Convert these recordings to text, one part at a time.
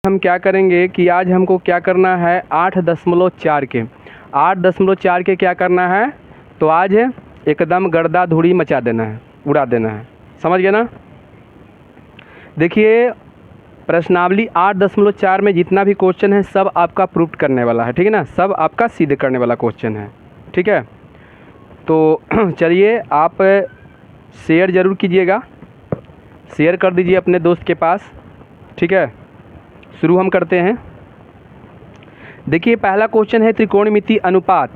हम क्या करेंगे कि आज हमको क्या करना है 8.4 के 8.4 के क्या करना है, तो आज एकदम गर्दा धूड़ी मचा देना है, उड़ा देना है। समझ गए ना। देखिए प्रश्नावली 8.4 में जितना भी क्वेश्चन है सब आपका प्रूफ करने वाला है, ठीक है ना, सब आपका सिद्ध करने वाला क्वेश्चन है, ठीक है। तो चलिए आप शेयर ज़रूर कीजिएगा, शेयर कर दीजिए अपने दोस्त के पास, ठीक है। शुरू हम करते हैं। देखिए पहला क्वेश्चन है त्रिकोणमिति अनुपात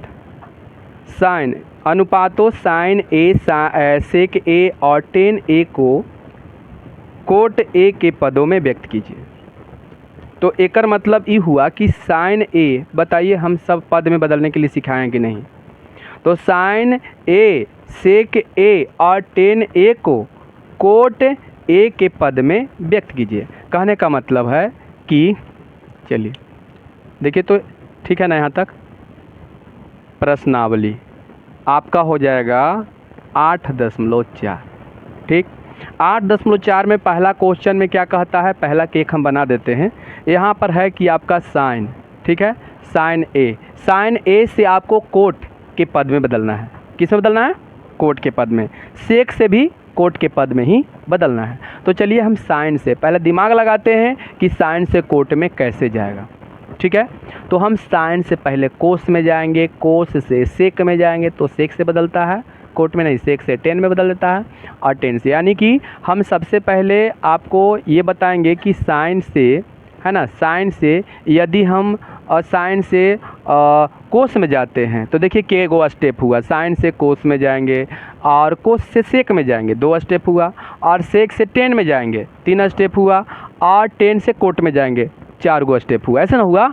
साइन अनुपातों साइन ए सेक ए और टेन ए को कोट ए के पदों में व्यक्त कीजिए। तो एकर मतलब ये हुआ कि साइन ए, बताइए हम सब पद में बदलने के लिए सिखाएं कि नहीं। तो साइन ए सेक ए और टेन ए को कोट ए के पद में व्यक्त कीजिए। कहने का मतलब है कि चलिए देखिए, तो ठीक है ना, यहाँ तक प्रश्नावली आपका हो जाएगा 8.4, ठीक। 8.4 में पहला क्वेश्चन में क्या कहता है, पहला केक हम बना देते हैं। यहाँ पर है कि आपका साइन, ठीक है, साइन ए से आपको कोट के पद में बदलना है। किस में बदलना है, कोट के पद में। सेक से भी कोट के पद में ही बदलना है। तो चलिए हम साइन से पहले दिमाग लगाते हैं कि साइन से कोट में कैसे जाएगा, ठीक है। तो हम साइन से पहले कोस में जाएंगे, कोस से सेक में जाएंगे तो सेक से बदलता है, कोट में नहीं, सेक से टेन में बदल देता है, और टेन से, यानी कि हम सबसे पहले आपको ये बताएंगे कि साइन से, है ना, साइन से यदि हम साइन से कोस में जाते हैं तो देखिए के गो स्टेप हुआ, साइन से कोस में जाएंगे, और कोस से सेक में जाएंगे 2 स्टेप हुआ, और सेक से टेन में जाएंगे 3 स्टेप हुआ, और टेन से कोट में जाएंगे 4 गो स्टेप हुआ। ऐसा ना हुआ,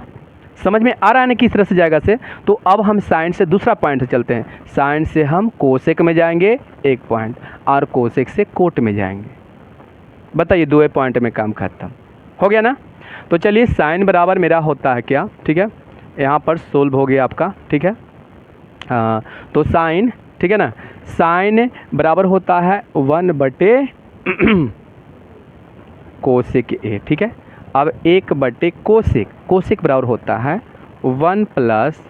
समझ में आ रहा है ना किस तरह से जाएगा से। तो अब हम साइन से दूसरा पॉइंट से चलते हैं। साइन से हम कोसेक में जाएंगे 1 पॉइंट, और कोसेक से कोट में जाएंगे। बताइए 2 पॉइंट में काम खत्म हो गया ना। तो चलिए साइन बराबर मेरा होता है क्या, ठीक है, यहाँ पर सोल्व हो गया आपका, ठीक है। तो साइन, ठीक है ना, साइन बराबर होता है 1/, कोसेक ए, ठीक है। अब 1/, कोसेक बराबर होता है 1 +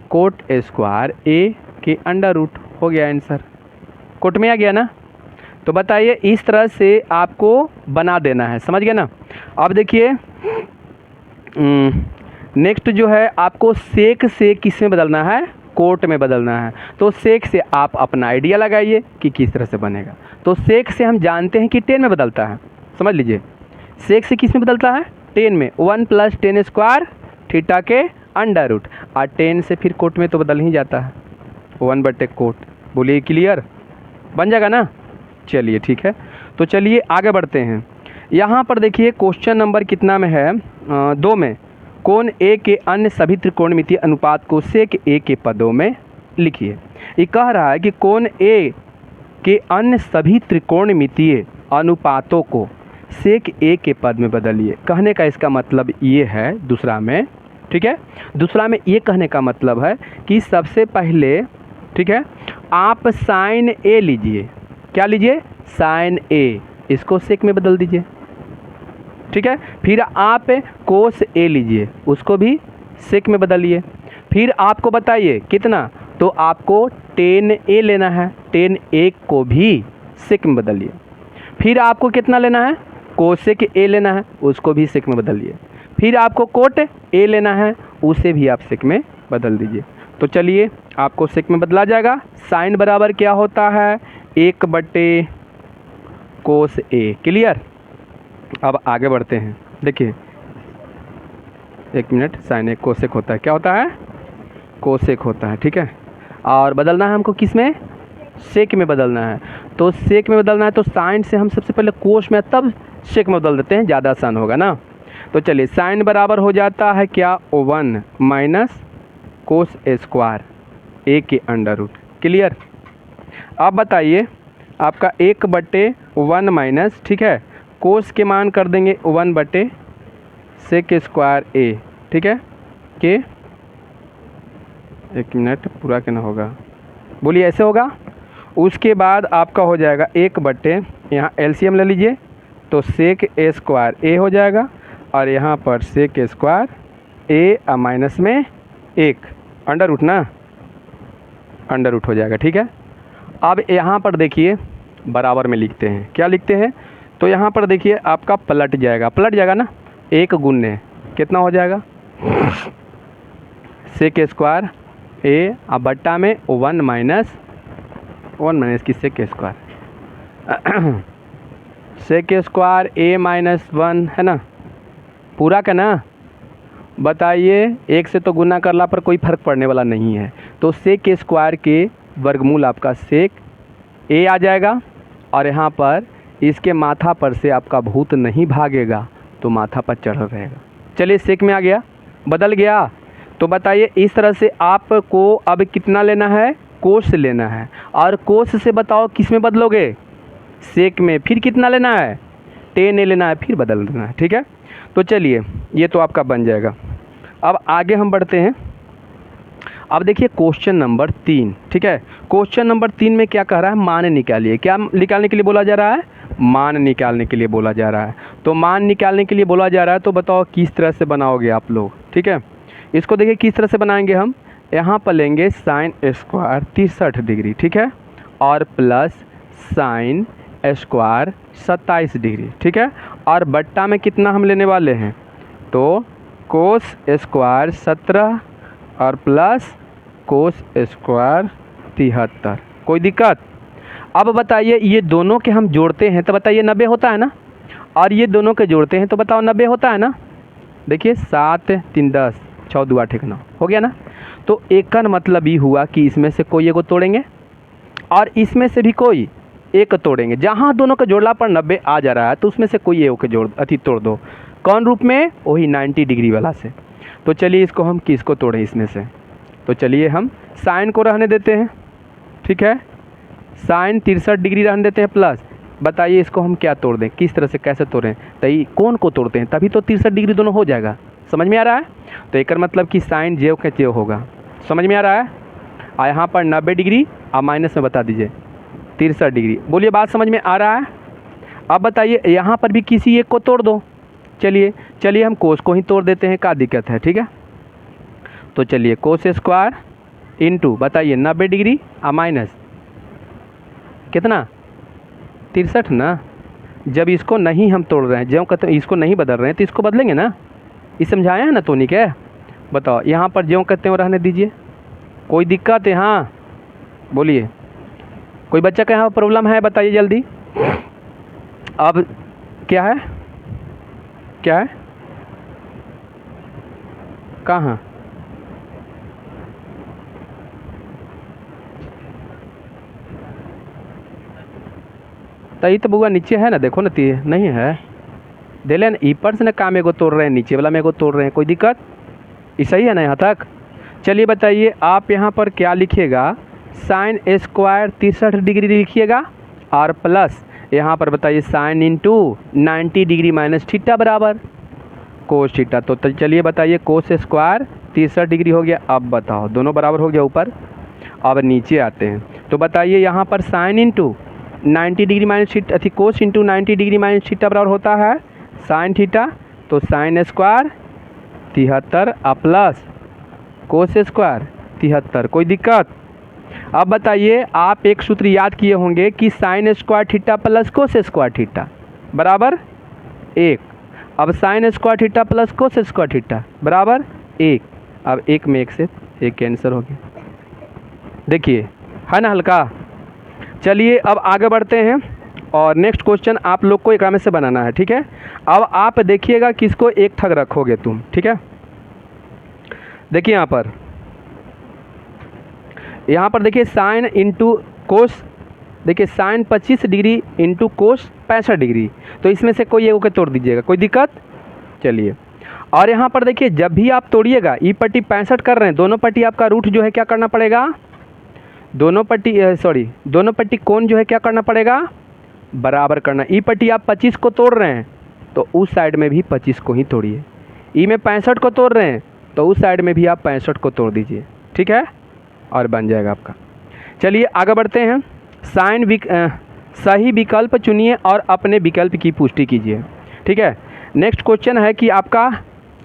कोट स्क्वायर ए के अंडर रूट। हो गया आंसर, कोट में आ गया ना। तो बताइए इस तरह से आपको बना देना है, समझ गए ना। अब देखिए नेक्स्ट जो है आपको सेक से किस में बदलना है, कोट में बदलना है। तो सेक से आप अपना आइडिया लगाइए कि किस तरह से बनेगा। तो सेक से हम जानते हैं कि 10 में बदलता है, समझ लीजिए। सेक से किस में बदलता है, 10 में, 1 + 10 स्क्वायर थीटा के अंडर रूट, और 10 से फिर कोट में तो बदल ही जाता है, 1/, कोट। बोलिए क्लियर, बन जाएगा ना। चलिए ठीक है, तो चलिए आगे बढ़ते हैं। यहाँ पर देखिए क्वेश्चन नंबर कितना में है, 2 में, कोण ए के अन्य सभी त्रिकोणमितीय अनुपात को सेक ए के पदों में लिखिए। ये कह रहा है कि कोण ए के अन्य सभी त्रिकोणमितीय अनुपातों को सेक ए के पद में बदलिए। कहने का इसका मतलब ये है दूसरा में, ठीक है, दूसरा में ये कहने का मतलब है कि सबसे पहले, ठीक है, आप साइन ए लीजिए। क्या लीजिए, साइन ए, इसको सेक में बदल दीजिए, ठीक है। फिर आप कोस ए लीजिए, उसको भी सेक में बदलिए। फिर आपको बताइए कितना, तो आपको 10 ए लेना है, 10 ए को भी सेक में बदलिए। फिर आपको कितना लेना है, कोसेक ए लेना है, उसको भी सेक में बदलिए। फिर आपको कोट ए लेना है, उसे भी आप सेक में बदल दीजिए। तो चलिए आपको सेक में बदला जाएगा। साइन बराबर क्या होता है, 1/, कोस ए। क्लियर। अब आगे बढ़ते हैं। देखिए 1 मिनट, साइन ए कोसेक होता है, क्या होता है, कोसेक होता है, ठीक है। और बदलना है हमको किस में, सेक में बदलना है। तो सेक में बदलना है तो साइन से हम सबसे पहले कोस में, तब सेक में बदल देते हैं, ज़्यादा आसान होगा ना। तो चलिए साइन बराबर हो जाता है क्या, 1 - कोस स्क्वायर ए के अंडर रूट। क्लियर। अब बताइए आपका 1/1 - ठीक है, कोस के मान कर देंगे 1/, सेक स्क्वायर ए, ठीक है, के, 1 मिनट पूरा कहना होगा, बोलिए ऐसे होगा। उसके बाद आपका हो जाएगा 1/, यहाँ एलसीएम ले लीजिए, तो सेक ए स्क्वायर ए हो जाएगा, और यहाँ पर सेक स्क्वायर ए माइनस में 1 अंडर रूट ना, अंडर रूट हो जाएगा। ठीक है, अब यहाँ पर देखिए बराबर में लिखते हैं, क्या लिखते हैं, तो यहाँ पर देखिए आपका पलट जाएगा ना, 1 गुने कितना हो जाएगा सेक स्क्वायर ए अब बट्टा में 1 माइनस की सेक स्क्वायर सेक स्क्वायर ए माइनस 1 है ना, पूरा का ना। बताइए 1 से तो गुना करला पर कोई फर्क पड़ने वाला नहीं है, तो सेक स्क्वायर के वर्गमूल आपका सेक ए आ जाएगा और यहाँ पर इसके माथा पर से आपका भूत नहीं भागेगा तो माथा पर चढ़ रहेगा। चलिए सेक में आ गया, बदल गया। तो बताइए इस तरह से आपको अब कितना लेना है, कोस से लेना है, और कोस से बताओ किस में बदलोगे, सेक में। फिर कितना लेना है, टेन ए लेना है, फिर बदल देना है। ठीक है, तो चलिए ये तो आपका बन जाएगा। अब आगे हम बढ़ते हैं। अब देखिए क्वेश्चन नंबर 3। ठीक है, क्वेश्चन नंबर 3 में क्या कह रहा है, मान निकालिए। क्या निकालने के लिए बोला जा रहा है, मान निकालने के लिए बोला जा रहा है। तो मान निकालने के लिए बोला जा रहा है, तो बताओ किस तरह से बनाओगे आप लोग। ठीक है, इसको देखिए किस तरह से बनाएंगे हम। यहाँ पर लेंगे साइन स्क्वायर 63 डिग्री, ठीक है, और प्लस साइन स्क्वायर 27 डिग्री। ठीक है, और बट्टा में कितना हम लेने वाले हैं, तो कोस स्क्वायर 17 और प्लस कोस स्क्वायर 73। कोई दिक्कत। अब बताइए ये दोनों के हम जोड़ते हैं तो बताइए 90 होता है ना, और ये दोनों के जोड़ते हैं तो बताओ 90 होता है ना। देखिए 7 3 10 6 2 8 9 हो गया ना। तो एक का मतलब ये हुआ कि इसमें से कोई एक को तोड़ेंगे और इसमें से भी कोई एक तोड़ेंगे। जहाँ दोनों का जोड़ला पर 90 आ जा रहा है तो उसमें से कोई एक के तोड़ दो। कौन रूप में, वही 90 डिग्री वाला से। तो चलिए इसको हम किसको तोड़ें इसमें से, तो चलिए हम साइन को रहने देते हैं। ठीक है, साइन 63 डिग्री रहने देते हैं प्लस। बताइए इसको हम क्या तोड़ दें, किस तरह से कैसे तोड़ें, तो ये कौन को तोड़ते हैं तभी तो 63 डिग्री दोनों हो जाएगा। समझ में आ रहा है। तो एक मतलब कि साइन जेव के जेव होगा, समझ में आ रहा है। और यहाँ पर 90 डिग्री और माइनस में बता दीजिए 63 डिग्री। बोलिए बात समझ में आ रहा है। अब बताइए यहाँ पर भी किसी एक को तोड़ दो। चलिए हम कोस को ही तोड़ देते हैं, क्या दिक्कत है। ठीक है, तो चलिए कोस स्क्वायर इंटू बताइए 90 डिग्री और माइनस कितना 63 ना। जब इसको नहीं हम तोड़ रहे हैं, ज्यों कहते हैं इसको नहीं बदल रहे हैं, तो इसको बदलेंगे ना। ये समझाया है ना तो नहीं क्या। बताओ यहाँ पर ज्यों कहते हैं वो रहने दीजिए। कोई दिक्कत है, हाँ बोलिए, कोई बच्चा का यहाँ प्रॉब्लम है बताइए जल्दी। अब क्या है, क्या है, कहाँ, तो तो बुआ नीचे है ना, देखो ना ती नहीं है, दे लें ऊपर से ना काम एगो तोड़ रहे हैं, नीचे वाला में एगो तोड़ रहे हैं। कोई दिक्कत, ये सही है ना यहाँ तक। चलिए बताइए आप यहाँ पर क्या लिखिएगा, साइन स्क्वायर 63 डिग्री लिखिएगा और प्लस यहाँ पर बताइए sine into 90 degree minus theta बराबर कोस थीटा। तो चलिए बताइए कोस स्क्वायर 63 डिग्री हो गया। अब बताओ दोनों बराबर हो गया ऊपर। अब नीचे आते हैं तो बताइए यहाँ पर sine into 90 degree minus theta थी, कोस इंटू 90 डिग्री माइनस थीटा बराबर होता है साइन थीटा। तो sine square 73 plus cos square 73। कोई दिक्कत। अब बताइए आप एक सूत्र याद किए होंगे कि sine square theta plus cos square theta बराबर 1। अब sine square theta plus cos square theta बराबर 1। अब 1 में 1 से 1 कैंसर हो गया। देखिए है ना हल्का। चलिए अब आगे बढ़ते हैं और नेक्स्ट क्वेश्चन आप लोग को एक में से बनाना है। ठीक है, अब आप देखिएगा किसको एक ठग रखोगे तुम। ठीक है, देखिए यहाँ पर देखिए साइन इंटू कोस, देखिए sine 25 degree into cos 65 degree. तो इसमें से कोई एक को तोड़ दीजिएगा। कोई दिक्कत। चलिए और यहाँ पर देखिए जब भी आप तोड़िएगा, ई पट्टी 65 कर रहे हैं, दोनों पट्टी आपका रूट जो है क्या करना पड़ेगा, दोनों पट्टी कोण जो है क्या करना पड़ेगा, बराबर करना। ई पट्टी आप 25 को तोड़ रहे हैं तो उस साइड में भी 25 को ही तोड़िए। ई में 65 को तोड़ रहे हैं तो उस साइड में भी आप 65 को तोड़ दीजिए। ठीक है, और बन जाएगा आपका। चलिए आगे बढ़ते हैं। सही विकल्प चुनिए और अपने विकल्प की पुष्टि कीजिए। ठीक है, नेक्स्ट क्वेश्चन है कि आपका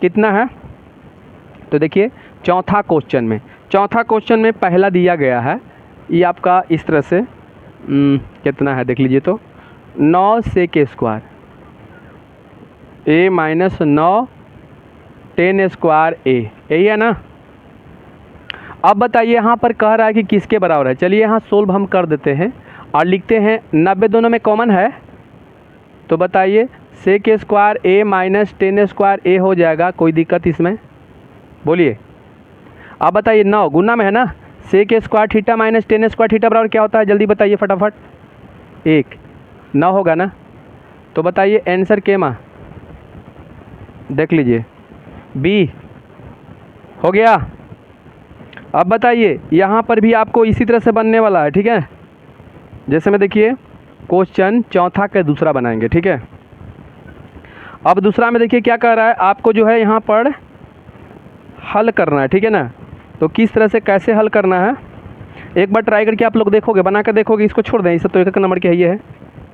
कितना है, तो देखिए चौथा क्वेश्चन में पहला दिया गया है, ये आपका इस तरह से कितना है देख लीजिए, तो 9 sec square a minus 9 10 square a, यही है ना। अब बताइए यहाँ पर कह रहा है कि किसके बराबर है। चलिए यहाँ सोल्व हम कर देते हैं और लिखते हैं 90 दोनों में कॉमन है, तो बताइए sec square a minus 10 square a हो जाएगा, कोई दिक्कत इसमें बोलिए। अब बताइए 9 गुना में है ना, sec square theta minus 10 square theta बराबर क्या होता है, जल्दी बताइए फटाफट, 1 9 होगा ना। तो बताइए आंसर के माँ देख लीजिए बी हो गया। अब बताइए यहाँ पर भी आपको इसी तरह से बनने वाला है, ठीक है। जैसे में देखिए क्वेश्चन चौथा का दूसरा बनाएंगे, ठीक है। अब दूसरा में देखिए क्या कह रहा है, आपको जो है यहाँ पर हल करना है, ठीक है ना। तो किस तरह से कैसे हल करना है एक बार ट्राई करके आप लोग देखोगे, बना कर देखोगे, इसको छोड़ दें, इसे तो एक नंबर के ये है,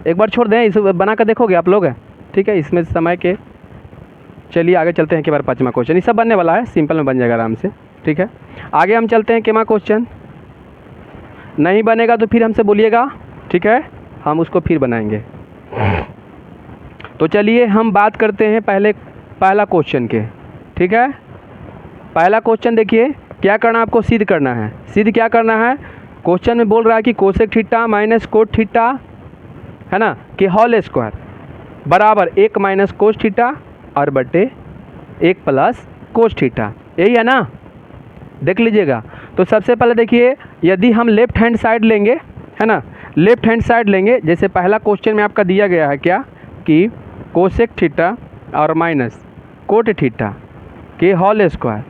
एक बार छोड़ दें, इसे बना कर देखोगे आप लोग, ठीक है। इसमें समय के चलिए आगे चलते हैं। के बार 5वां क्वेश्चन, ये सब बनने वाला है, सिंपल में बन जाएगा आराम से, ठीक है। आगे हम चलते हैं। केमा क्वेश्चन नहीं बनेगा तो फिर हमसे बोलिएगा, ठीक है, हम उसको फिर बनाएंगे। तो चलिए हम बात करते हैं पहला क्वेश्चन के, ठीक है। पहला क्वेश्चन देखिए क्या करना है, आपको सिद्ध करना है। सिद्ध क्या करना है, क्वेश्चन में बोल रहा है कि cosec theta minus cot theta है ना कि होल स्क्वायर बराबर 1 माइनस कोस थीटा और बटे 1 प्लस कोस थीटा, यही है ना। देख लीजिएगा। तो सबसे पहले देखिए यदि हम लेफ्ट हैंड साइड लेंगे, है ना, लेफ्ट हैंड साइड लेंगे, जैसे पहला क्वेश्चन में आपका दिया गया है क्या कि कोसेक थीटा और माइनस कोट थीटा के होल स्क्वायर,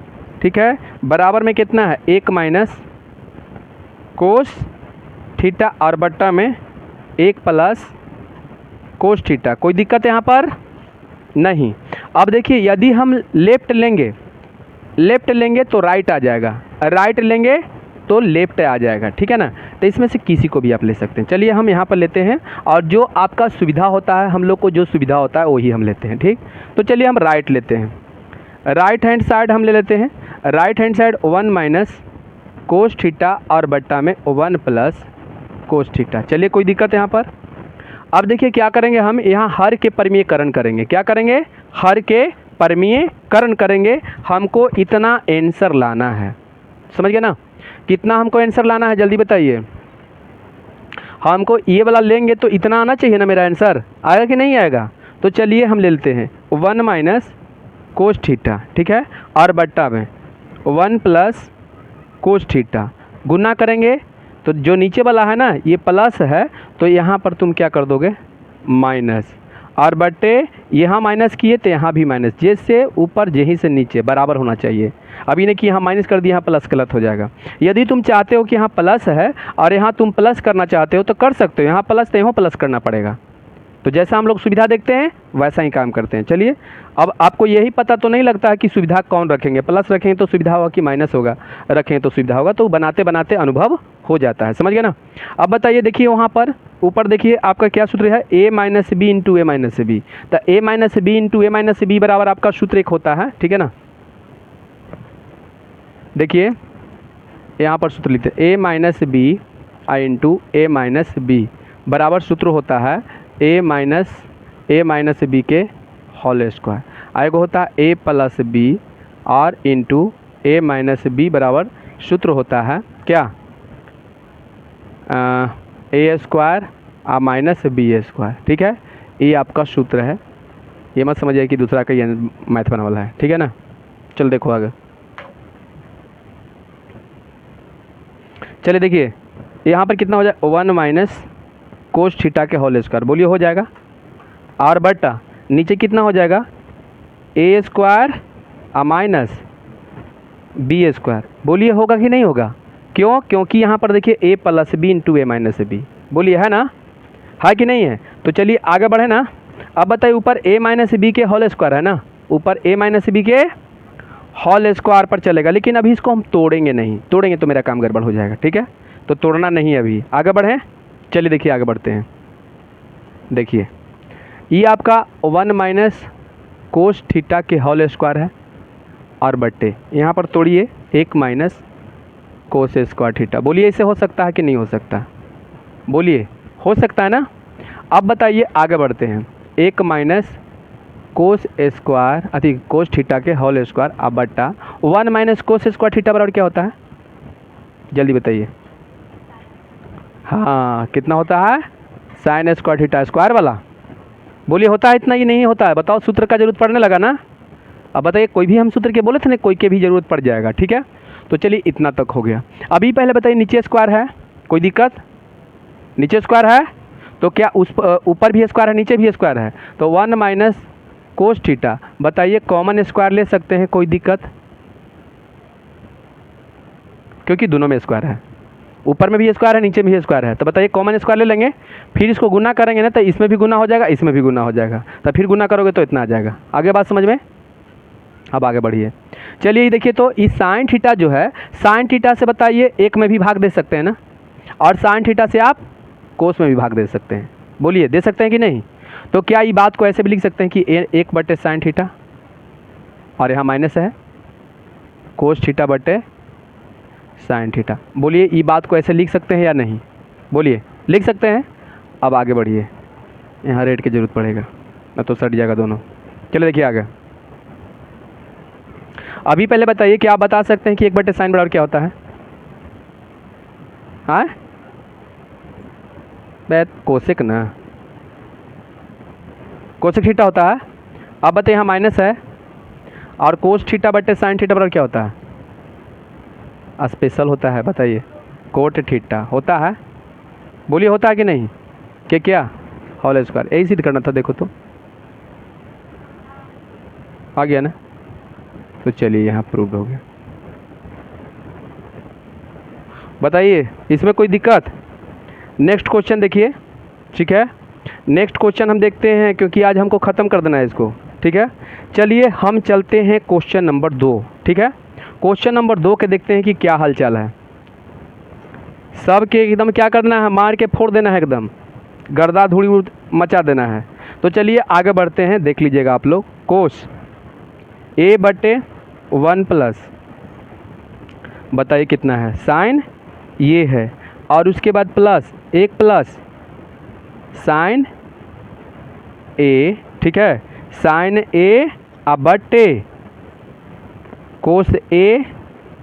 ठीक है, बराबर में कितना है 1 माइनस कोस थीटा और बट्टा में 1 प्लस कोस थीटा। कोई दिक्कत यहाँ पर नहीं। अब देखिए यदि हम लेफ्ट लेंगे तो राइट आ जाएगा, राइट लेंगे तो लेफ्ट आ जाएगा, ठीक है ना। तो इसमें से किसी को भी आप ले सकते हैं। चलिए हम यहाँ पर लेते हैं और जो आपका सुविधा होता है, हम लोग को जो सुविधा होता है वही हम लेते हैं, ठीक। तो चलिए हम राइट लेते हैं, राइट हैंड साइड हम ले लेते हैं। Right hand side 1 minus cos theta और बट्टा में 1 प्लस कोस थीटा। चलिए कोई दिक्कत है यहाँ पर। अब देखिए क्या करेंगे, हम यहाँ हर के परिमेयकरण करेंगे। क्या करेंगे, हर के परिमेयकरण करेंगे। हमको इतना आंसर लाना है, समझ गए ना, कितना हमको आंसर लाना है जल्दी बताइए। हमको ये वाला लेंगे तो इतना आना चाहिए ना, मेरा आंसर आएगा कि नहीं आएगा। तो चलिए हम ले लेते हैं 1 माइनस कोस थीटा, ठीक है, और बट्टा में 1 प्लस कोस थीटा, गुना करेंगे तो जो नीचे वाला है ना ये प्लस है, तो यहाँ पर तुम क्या कर दोगे माइनस, और बट्टे यहाँ माइनस किए तो यहाँ भी माइनस, जैसे ऊपर यहीं से नीचे बराबर होना चाहिए। अब इन्हें कि यहाँ माइनस कर दिया, यहाँ प्लस गलत हो जाएगा। यदि तुम चाहते हो कि यहाँ प्लस है और यहाँ तुम प्लस करना चाहते हो तो कर सकते हो, यहाँ प्लस तो यहाँ प्लस करना पड़ेगा। तो जैसा हम लोग सुविधा देखते हैं वैसा ही काम करते हैं। चलिए अब आपको यही पता तो नहीं लगता है कि सुविधा कौन रखेंगे, प्लस रखेंगे तो सुविधा होगा कि माइनस होगा, रखेंगे तो सुविधा होगा। तो बनाते बनाते अनुभव हो जाता है, समझ गए ना। अब बताइए देखिए वहाँ पर ऊपर देखिए आपका क्या सूत्र है, a minus B into A minus B. तो a minus B into A minus B बराबर आपका सूत्र एक होता है, ठीक है ना। देखिए यहाँ पर सूत्र लिखते हैं a माइनस बी आई इंटू ए माइनस बी बराबर सूत्र होता है a माइनस बी के होल स्क्वायर। आएगा होता है a प्लस बी और इंटू ए माइनस बी बराबर सूत्र होता है क्या ए स्क्वायर और माइनस बी स्क्वायर, ठीक है। ये आपका सूत्र है, ये मत समझिए कि दूसरा का ये मैथ बनने वाला है, ठीक है ना। चलो देखो आगे, चलिए देखिए यहाँ पर कितना हो जाए 1 माइनस कोस थीटा के होल स्क्वायर, बोलिए हो जाएगा, और बट्टा नीचे कितना हो जाएगा ए स्क्वायर और माइनस बी स्क्वायर। बोलिए होगा कि नहीं होगा, क्यों, क्योंकि यहाँ पर देखिए A plus B into A minus B, बोलिए है ना, है कि नहीं है। तो चलिए आगे बढ़े ना। अब बताइए ऊपर ए माइनस बी के होल स्क्वायर है ना, ऊपर ए माइनस बी के होल स्क्वायर पर चलेगा, लेकिन अभी इसको हम तोड़ेंगे नहीं, तोड़ेंगे तो मेरा काम गड़बड़ हो जाएगा, ठीक है। तो तोड़ना नहीं अभी, आगे बढ़ें। चलिए देखिए आगे बढ़ते हैं। देखिए ये आपका 1 माइनस कोस थीटा के होल स्क्वायर है और बट्टे यहाँ पर तोड़िए 1 माइनस कोस स्क्वायर थीटा। बोलिए इसे हो सकता है कि नहीं हो सकता? बोलिए हो सकता है ना। अब बताइए आगे बढ़ते हैं। 1 माइनस कोस स्क्वायर अति कोस थीटा के होल स्क्वायर अब बट्टा 1 माइनस कोस स्क्वायर थीटा बराबर क्या होता है? जल्दी बताइए। हाँ कितना होता है? साइन स्क्वायर थीटा स्क्वायर वाला। बोलिए होता है इतना ही नहीं होता है? बताओ, सूत्र का जरूरत पड़ने लगा ना। अब बताइए, कोई भी हम सूत्र के बोले थे ना, कोई के भी जरूरत पड़ जाएगा। ठीक है, तो चलिए इतना तक हो गया। अभी पहले बताइए नीचे स्क्वायर है, कोई दिक्कत? नीचे स्क्वायर है तो क्या उस ऊपर भी स्क्वायर है नीचे भी स्क्वायर है, तो 1 माइनस कोस थीटा। बताइए कॉमन स्क्वायर ले सकते हैं, कोई दिक्कत? क्योंकि दोनों में स्क्वायर है, ऊपर में भी स्क्वायर है नीचे में भी स्क्वायर है, तो बताइए कॉमन स्क्वायर ले लेंगे। फिर इसको गुना करेंगे ना, तो इसमें भी गुना हो जाएगा इसमें भी गुना हो जाएगा, तो फिर गुना करोगे तो इतना आ जाएगा। आगे बात समझ में? अब आगे बढ़िए। चलिए देखिए, तो इस साइन थीटा जो है, साइन थीटा से बताइए 1 में भी भाग दे सकते हैं ना, और साइन थीटा से आप कोस में भी भाग दे सकते हैं। बोलिए दे सकते हैं कि नहीं? तो क्या ये बात को ऐसे भी लिख सकते हैं कि 1 बटे साइन थीटा, और यहाँ माइनस है कोस थीटा बटे साइन थीटा। बोलिए ये बात को ऐसे लिख सकते हैं या नहीं? बोलिए लिख सकते हैं। अब आगे बढ़िए, यहाँ रेड की जरूरत पड़ेगा ना तो सट जाएगा दोनों। चलो देखिए आगे। अभी पहले बताइए कि आप बता सकते हैं कि 1 बटे साइन बराबर क्या होता है? हाँ बैठ कोसेक ना, कोसेक थीटा होता है। अब बताइए यहाँ माइनस है, और कोस थीटा बटे साइन थीटा बराबर क्या होता है? स्पेशल होता है। बताइए कोट थीटा होता है। बोलिए होता है कि नहीं? क्या होल स्क्वायर, यही सिद्ध करना था। देखो तो आ गया ना, तो चलिए यहाँ प्रूव हो गया। बताइए इसमें कोई दिक्कत? नेक्स्ट क्वेश्चन देखिए। ठीक है, नेक्स्ट क्वेश्चन हम देखते हैं, क्योंकि आज हमको ख़त्म कर देना है इसको। ठीक है, चलिए हम चलते हैं क्वेश्चन नंबर 2। ठीक है, क्वेश्चन नंबर 2 के देखते हैं कि क्या हालचाल है। सब के एकदम क्या करना है, मार के फोड़ देना है, एकदम गर्दा धूड़ी मचा देना है। तो चलिए आगे बढ़ते हैं, देख लीजिएगा आप लोग। कोस a बटे 1 प्लस, बताइए कितना है? साइन ये है, और उसके बाद प्लस 1 प्लस साइन a। ठीक है, साइन a अब बटे कोस a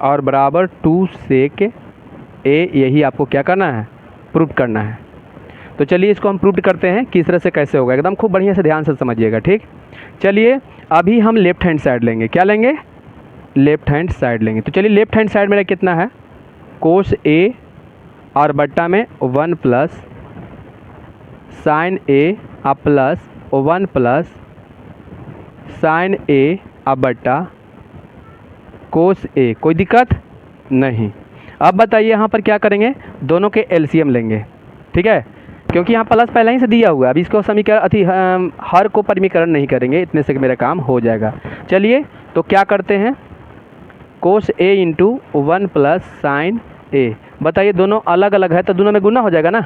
और बराबर 2 सेक a। यही आपको क्या करना है? प्रूव करना है। तो चलिए इसको हम प्रूव करते हैं किस तरह से कैसे होगा, एकदम खूब बढ़िया से ध्यान से समझिएगा। ठीक, चलिए अभी हम लेफ्ट हैंड साइड लेंगे। क्या लेंगे? लेफ्ट हैंड साइड लेंगे। तो चलिए लेफ्ट हैंड साइड मेरा कितना है? कोस a और बट्टा में 1 प्लस साइन a अब प्लस 1 प्लस साइन a अब बट्टा कोस a। कोई दिक्कत नहीं। अब बताइए यहाँ पर क्या करेंगे? दोनों के एलसीएम लेंगे। ठीक है, क्योंकि यहाँ प्लस पहले ही से दिया हुआ है, अभी इसको समीकरण हर को परिमीकरण नहीं करेंगे, इतने से मेरा काम हो जाएगा। चलिए तो क्या करते हैं? कोस a into 1 plus sign a। बताइए दोनों अलग अलग है तो दोनों में गुना हो जाएगा ना।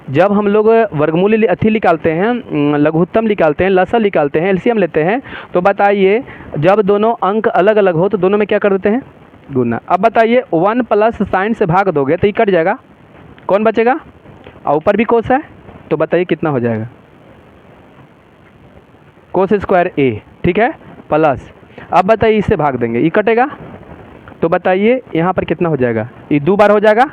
जब हम लोग वर्गमूल अथी निकालते हैं, लघुत्तम निकालते हैं, लसा निकालते हैं, एलसीएम लेते हैं, तो बताइए जब दोनों अंक अलग अलग हो तो दोनों में क्या कर देते हैं? गुना। अब बताइए 1 प्लस साइन से भाग दोगे तो ये कट जाएगा, कौन बचेगा? और ऊपर भी कोस है, तो बताइए कितना हो जाएगा? Cos square a। ठीक है, प्लस अब बताइए इससे भाग देंगे, ये कटेगा, तो बताइए यहाँ पर कितना हो जाएगा? ये 2 बार हो जाएगा,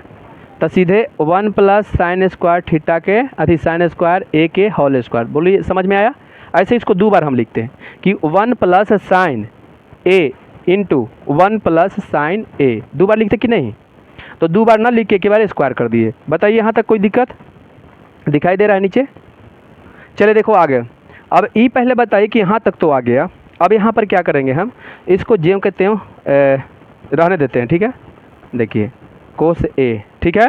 तो सीधे 1 प्लस साइन स्क्वायर थीटा के अथी साइन स्क्वायर a के होल स्क्वायर। बोलिए समझ में आया? ऐसे इसको 2 बार हम लिखते हैं कि 1 plus sign a into 1 plus sign a। 2 बार लिखते कि नहीं? तो 2 बार ना लिख के बार स्क्वायर कर दिए। बताइए यहाँ तक कोई दिक्कत दिखाई दे रहा है नीचे? चले देखो आगे। अब ई पहले बताइए कि यहाँ तक तो आ गया। अब यहाँ पर क्या करेंगे हम? इसको जो कहते हैं रहने देते हैं। ठीक है, देखिए कोस a। ठीक है,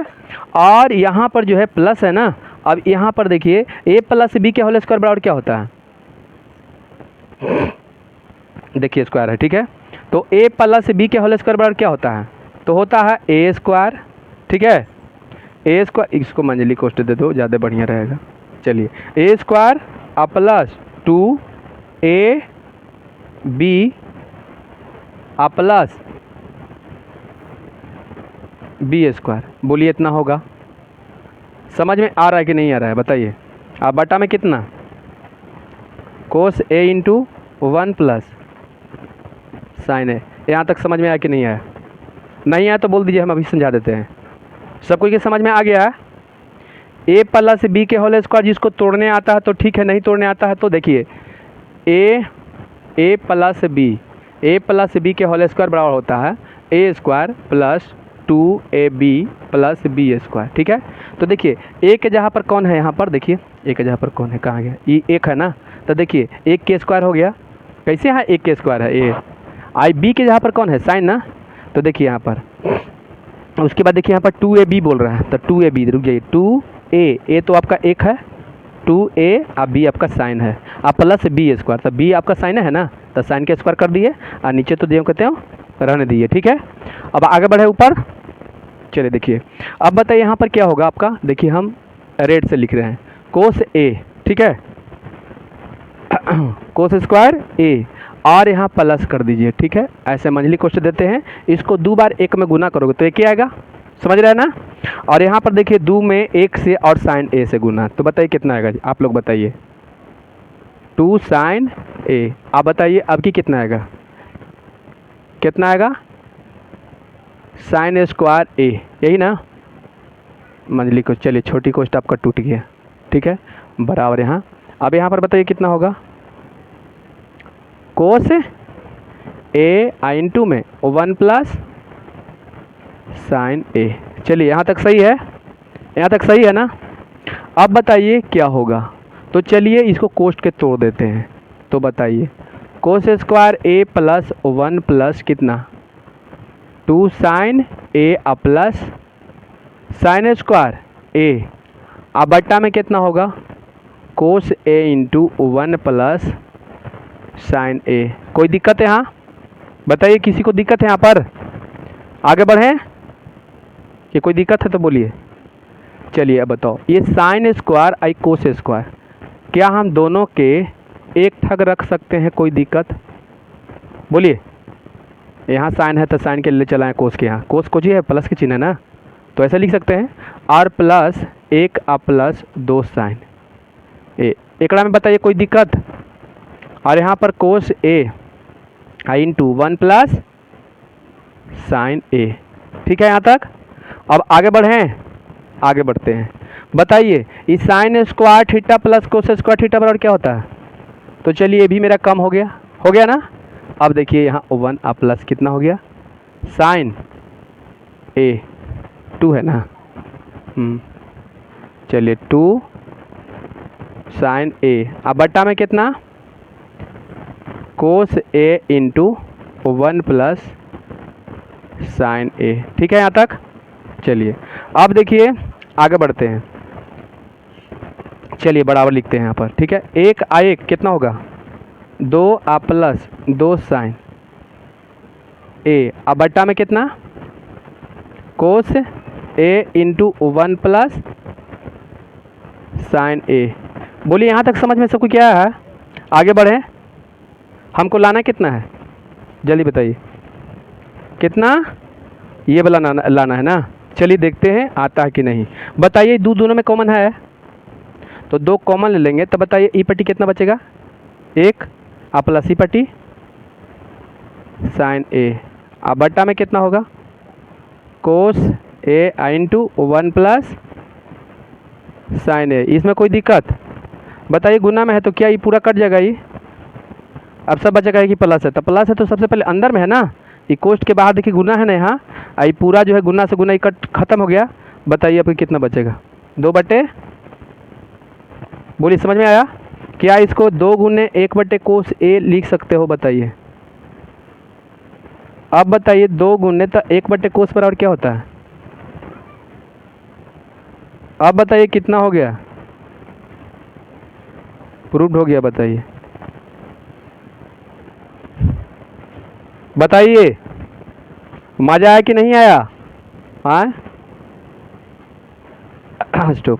और यहाँ पर जो है प्लस है ना, अब यहाँ पर देखिए a प्लस b के होल स्क्वायर बराबर क्या होता है? देखिए स्क्वायर है। ठीक है, तो a प्लस b के होल स्क्वायर बराबर क्या होता है? तो होता है a स्क्वायर। ठीक है, a स्क्वायर, इसको मंजली कोष्ट दे दो, ज़्यादा बढ़िया रहेगा। चलिए a square plus 2a B आ प्लस बी स्क्वायर। बोलिए इतना होगा। समझ में आ रहा है कि नहीं आ रहा है बताइए। आप बटा में कितना कोस ए इंटू 1 प्लस साइन ए। यहाँ तक समझ में आया कि नहीं आया? नहीं आया तो बोल दीजिए, हम अभी समझा देते हैं। सब कोई के समझ में आ गया है? ए प्लस बी के होल स्क्वायर जिसको तोड़ने आता है तो ठीक है, नहीं तोड़ने आता है तो देखिए ए प्लस बी के होल स्क्वायर बराबर होता है A square plus 2ab plus B square. ठीक है, तो देखिए ए के जगह पर कौन है, यहाँ पर देखिए ए के जगह पर कौन है, कहाँ गया, ये एक है ना, तो देखिए एक के स्क्वायर हो गया। कैसे है, एक के स्क्वायर है ए। आई बी के जगह पर कौन है, साइन ना, तो देखिए यहाँ पर उसके बाद देखिए यहाँ पर 2ab बोल रहा है, तो 2ab रुक जाइए, 2a तो आपका एक है, 2a और बी आपका साइन है, और प्लस बी स्क्वायर, तो बी आपका साइन है ना, तो साइन के स्क्वायर कर दिए और नीचे तो जो कहते हो रहने दिए। ठीक है, अब आगे बढ़े ऊपर। चलिए देखिए अब बताइए यहाँ पर क्या होगा आपका, देखिए हम रेड से लिख रहे हैं कोस ए। ठीक है, कोस स्क्वायर ए और यहाँ प्लस कर दीजिए। ठीक है, ऐसे मंझली क्वेश्चन देते हैं, इसको 2 बार 1 में गुना करोगे तो एक ही आएगा, समझ रहे हैं ना। और यहाँ पर देखिए 2 में 1 से और साइन ए से गुना, तो बताइए कितना आएगा जी, आप लोग बताइए। 2 साइन ए, आप बताइए अब की कितना आएगा, कितना आएगा, साइन स्क्वायर ए, यही ना मंझली को। चलिए छोटी कोष्ट आपका टूट गया। ठीक है, बराबर यहाँ। अब यहाँ पर बताइए कितना होगा, कोस ए इंटू में 1 प्लस साइन ए। चलिए यहाँ तक सही है, यहाँ तक सही है ना। अब बताइए क्या होगा, तो चलिए इसको कोष्ट के तोड़ देते हैं, तो बताइए कोस स्क्वायर ए प्लस 1 प्लस कितना 2 साइन ए प्लस साइन स्क्वायर ए, अब बट्टा में कितना होगा कोस ए इंटू 1 प्लस साइन ए। कोई दिक्कत है यहाँ, बताइए किसी को दिक्कत है यहाँ पर, आगे बढ़ें कि कोई दिक्कत है तो बोलिए। चलिए अब बताओ, ये साइन स्क्वायर आई कोस स्क्वायर, क्या हम दोनों के एक ठग रख सकते हैं, कोई दिक्कत बोलिए। यहाँ साइन है तो साइन के ले चलाएं कोस के, यहाँ कोस को जी है प्लस के चिन्ह है ना, तो ऐसा लिख सकते हैं और प्लस 1 प्लस 2 साइन ए। एकड़ा में बताइए कोई दिक्कत। और यहाँ पर कोस ए इंटू 1 प्लस साइन ए। ठीक है यहाँ तक। अब आगे बढ़ें, आगे बढ़ते हैं। बताइए इस sine square theta plus cos square theta बराबर क्या होता है, तो चलिए ये भी मेरा कम हो गया ना। अब देखिए यहाँ 1 प्लस कितना हो गया साइन ए 2 है ना, चलिए 2 साइन ए, अब बट्टा में कितना कोस ए इंटू 1 प्लस साइन ए। ठीक है यहाँ तक। चलिए अब देखिए आगे बढ़ते हैं, चलिए बराबर लिखते हैं यहाँ पर। ठीक है, 1 आ 1 कितना होगा 2 प्लस 2 साइन ए, अब बट्टा में कितना कोस ए इंटू 1 प्लस साइन ए। बोलिए यहाँ तक समझ में सबको क्या है, आगे बढ़ें। हमको लाना कितना है जल्दी बताइए, कितना ये वाला लाना है ना। चलिए देखते हैं आता है कि नहीं। बताइए दोनों में कॉमन है तो 2 कॉमन ले लेंगे, तो बताइए ई पट्टी कितना बचेगा 1 प्लस ई पट्टी साइन ए, अब बट्टा में कितना होगा कोस ए इंटू 1 प्लस साइन ए। इसमें कोई दिक्कत बताइए, गुना में है तो क्या ये पूरा कट जाएगा, ये अब सब बचेगा कि प्लस है, तो प्लस है तो सबसे पहले अंदर में है ना, ये कोष्ट के बाहर देखिए गुना है ना, यहाँ आई पूरा जो है गुना से गुना कट खत्म हो गया। बताइए आपको कितना बचेगा 2 बटे, बोलिए समझ में आया। क्या इसको 2 गुने 1 बटे कोस ए लिख सकते हो बताइए। अब बताइए 2 गुने तो 1 बटे कोस बराबर क्या होता है, अब बताइए कितना हो गया, प्रूव्ड हो गया। बताइए बताइए मजा आया कि नहीं आया। हाँ स्टॉप।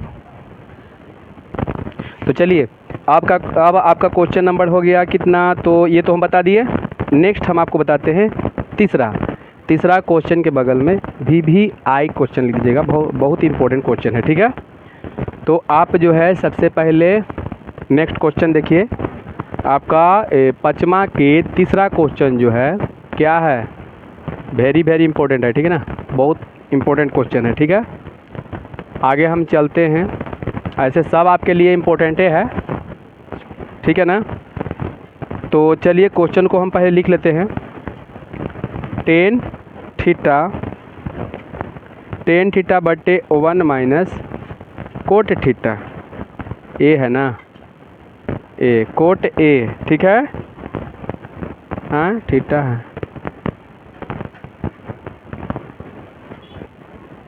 तो चलिए अब आपका क्वेश्चन नंबर हो गया कितना, तो ये तो हम बता दिए। नेक्स्ट हम आपको बताते हैं तीसरा क्वेश्चन के बगल में VVI क्वेश्चन लिख दीजिएगा, बहुत इंपॉर्टेंट क्वेश्चन है, ठीक है। तो आप जो है सबसे पहले नेक्स्ट क्वेश्चन देखिए, आपका 5वां के तीसरा क्वेश्चन जो है क्या है, वेरी इंपॉर्टेंट है, ठीक है ना, बहुत इंपॉर्टेंट क्वेश्चन है, ठीक है। आगे हम चलते हैं, ऐसे सब आपके लिए इम्पोर्टेंट है, ठीक है ना। तो चलिए क्वेश्चन को हम पहले लिख लेते हैं। टेन थीटा बटे 1 माइनस कोट थीटा, ए है ना, ए कोट ए, ठीक है, हाँ थीटा है,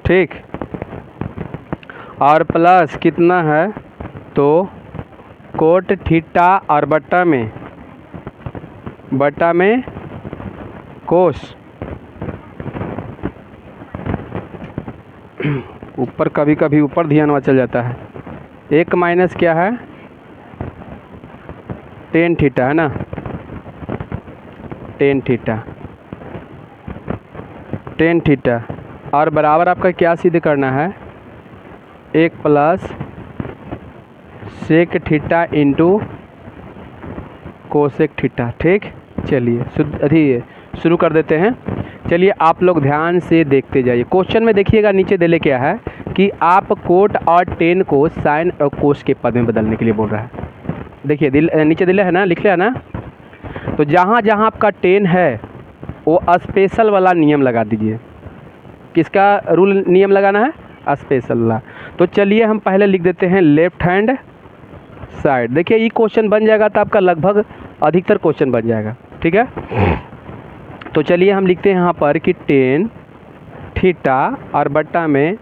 ठीक, और प्लस कितना है, तो कोट थीटा और बट्टा में कोस, ऊपर कभी कभी ऊपर ध्यान वहाँ चल जाता है। एक माइनस क्या है, टेन थीटा है ना, टेन थीटा और बराबर आपका क्या सिद्ध करना है, एक plus sec theta into cosec theta, ठीक। चलिए शुरू कर देते हैं। चलिए आप लोग ध्यान से देखते जाइए। क्वेश्चन में देखिएगा नीचे दिले क्या है कि आप कोट और टेन को साइन और कोस के पद में बदलने के लिए बोल रहा है। देखिए नीचे दिले है ना, लिख लिया ना। तो जहाँ जहाँ आपका टेन है वो स्पेशल वाला नियम लगा दीजिए। किसका रूल नियम लगाना है, स्पेशल वाला। तो चलिए हम पहले लिख देते हैं लेफ्ट हैंड साइड। देखिए ये क्वेश्चन बन जाएगा तो आपका लगभग अधिकतर क्वेश्चन बन जाएगा, ठीक है। तो चलिए हम लिखते हैं यहाँ पर कि टेन थीटा और बट्टा में